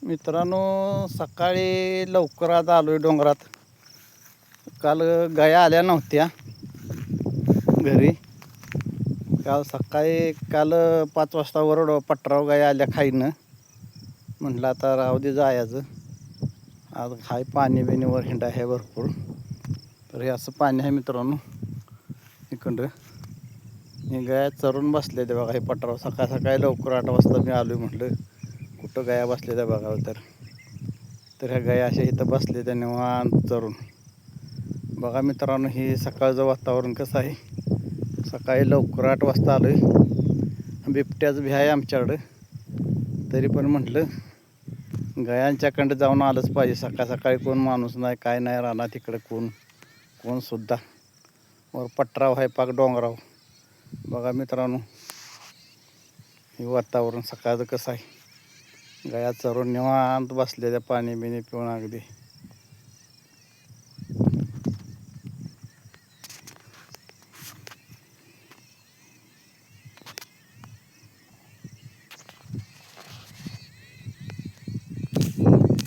मित्रांनो, सकाळी लवकर आज आलो आहे डोंगरात. काल गाया आल्या नव्हत्या घरी. काल 5 वाजता पटराव गाया आल्या खाईनं. म्हटलं आता राहू दे जायचं. आज हाय पाणी बिणीवर हिंडा आहे भरपूर. तर हे असं पाणी आहे मित्रांनो इकडं. हे गाया चरून बसले ते बघा. हे पटराव सकाळी लवकर 8 वाजता मी आलो म्हटलं कुठं गाया बसले त्या बघावं. तर ह्या गाया अशा इथं बसले त्या निवांत चरून. बघा मित्रांनो, हे सकाळचं वातावरण कसं आहे. सकाळी लवकर 8 वाजता आलो आहे. बिबट्याच भी आहे आमच्याकडं. तरी पण म्हटलं गायांच्याकडं जाऊन आलंच पाहिजे. सकाळी कोण माणूस नाही, काय नाही, राहणार तिकडं कोणसुद्धा. वर पटराव आहे पाक डोंगराव. बघा मित्रांनो, हे वातावरण सकाळचं कसं आहे. गाया चरून निवांत बसलेल्या पाणी बिणी पिऊन अगदी.